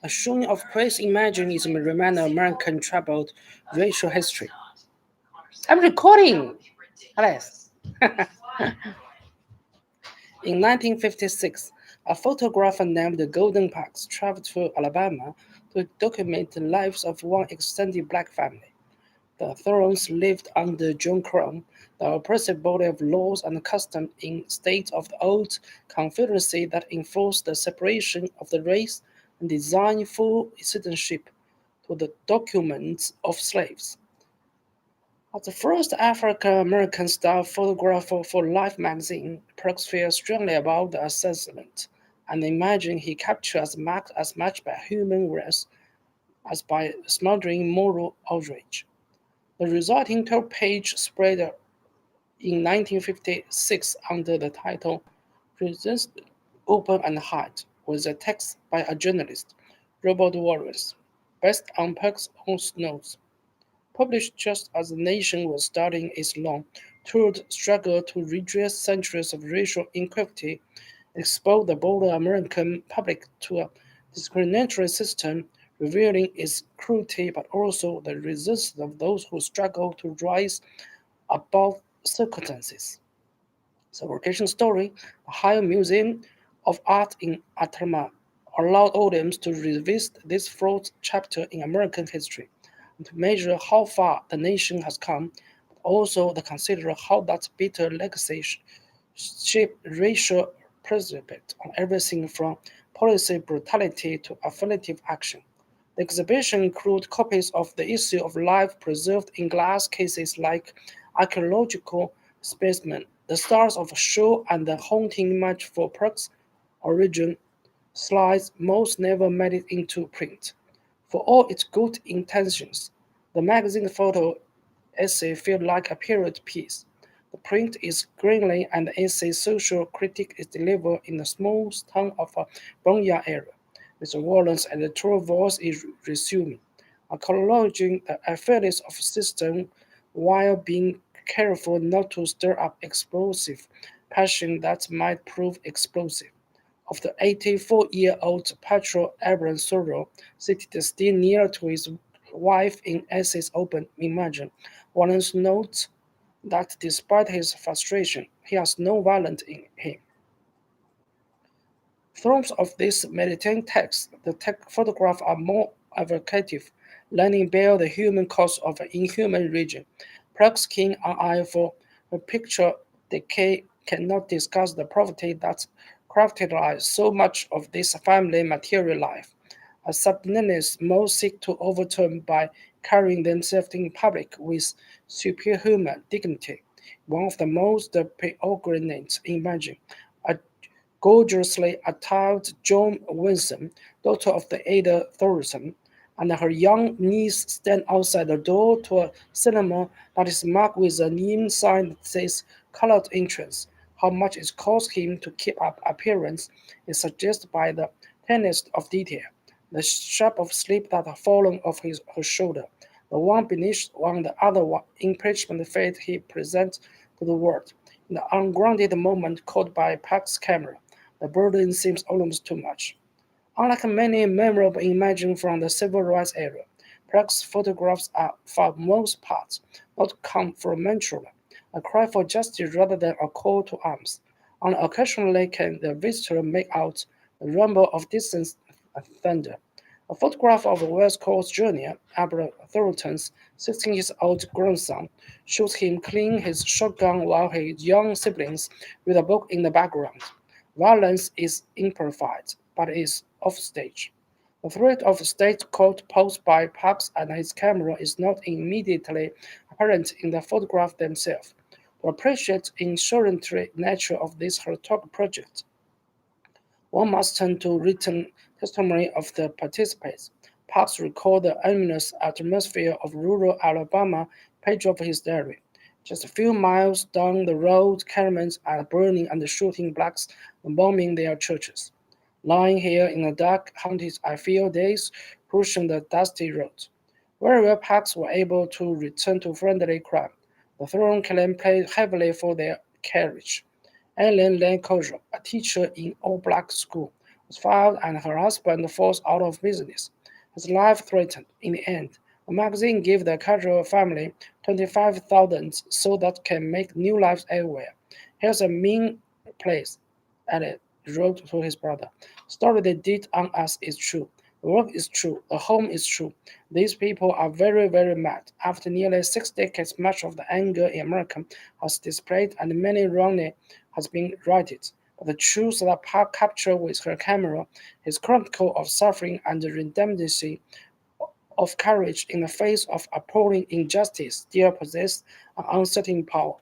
A showing of Chris imagine is a reminder of American troubled racial history. I'm recording, Alice. In 1956, a photographer named Golden Parks traveled to Alabama to document the lives of one extended black family. The Thorns lived under Jim Crow, the oppressive body of laws and customs in states of the old Confederacy that enforced the separation of the race and designed full citizenship to the documents of slaves. As the first African American style photographer for Life magazine, Parks feels strongly about the assessment and the imagine he captured as much by human race as by smothering moral outrage. The resulting 12-page spread in 1956 under the title "Prisons Open and Hide" was a text by a journalist, Robert Wallace, based on Parks' own notes, published just as the nation was starting its long, toured struggle to redress centuries of racial inequality, exposed the broader American public to a discriminatory system, revealing its cruelty but also the resistance of those who struggle to rise above circumstances. The vocation story, the Ohio Museum of Art in Atlanta, allowed audience to revisit this flawed chapter in American history and to measure how far the nation has come, but also to consider how that bitter legacy shaped racial prejudice on everything from policy brutality to affirmative action. The exhibition includes copies of the issue of life preserved in glass cases like archaeological specimens, the stars of a show, and the haunting image for Park's origin slides most never made it into print. For all its good intentions, the magazine photo essay felt like a period piece. The print is grainy and the essay social critique is delivered in the smooth tone of a boneyard era. Mr. Warren's editorial voice is resuming, acknowledging the effectiveness of the system while being careful not to stir up explosive passion that might prove explosive. Of the 84-year-old Patrol Abraham Sorrell, seated still near to his wife in Essex Open Imagine, Wallace notes that despite his frustration, he has no violence in him. Through of this meditative text, the photographs are more evocative, laying bare the human cost of an inhuman region. Pluck's keen eye for a picture decay cannot discuss the poverty that characterized so much of this family material life. A subordinates most seek to overturn by carrying themselves in public with superhuman dignity. One of the most preeminent imagine a gorgeously attired Joan Wilson, daughter of the Ada Thornton, and her young niece stand outside the door to a cinema that is marked with a neon sign that says colored entrance. How much it cost him to keep up appearance is suggested by the tiniest of detail. The strap of sleep that had fallen off her shoulder, the one beneath one, the other one, impeachment fate he presents to the world. In the ungrounded moment caught by Park's camera, the burden seems almost too much. Unlike many memorable images from the civil rights era, Park's photographs are, for the most part, not confrontational, a cry for justice rather than a call to arms. And occasionally can the visitor make out the rumble of distant thunder. A photograph of West Coast Jr., Albert Thornton's 16-year-old grandson, shows him cleaning his shotgun while his young siblings read a book in the background. Violence is implied, but is offstage. The threat of state court posed by Parks and his camera is not immediately apparent in the photographs themselves. To appreciate the insurgentary nature of this heroic project, one must turn to written testimony of the participants. Parks recalled the ominous atmosphere of rural Alabama page of his diary. Just a few miles down the road, caravans are burning and shooting blacks and bombing their churches. Lying here in the dark, haunted I feel days, pushing the dusty road. Very well Parks were able to return to friendly crime. The throne claim paid heavily for their carriage. Ellen Lane Kojo, a teacher in all-black school, was filed and her husband forced out of business. His life threatened. In the end, the magazine gave the casual family 25,000 so that can make new lives everywhere. Here's a mean place, Elliot wrote to his brother. Story they did on us is true. The work is true. The home is true. These people are very, very mad. After nearly 6 decades, much of the anger in America has displayed and many wrongly has been righted. But the truth that Park captured with her camera, his chronicle of suffering and the redemption of courage in the face of appalling injustice, still possess an uncertain power.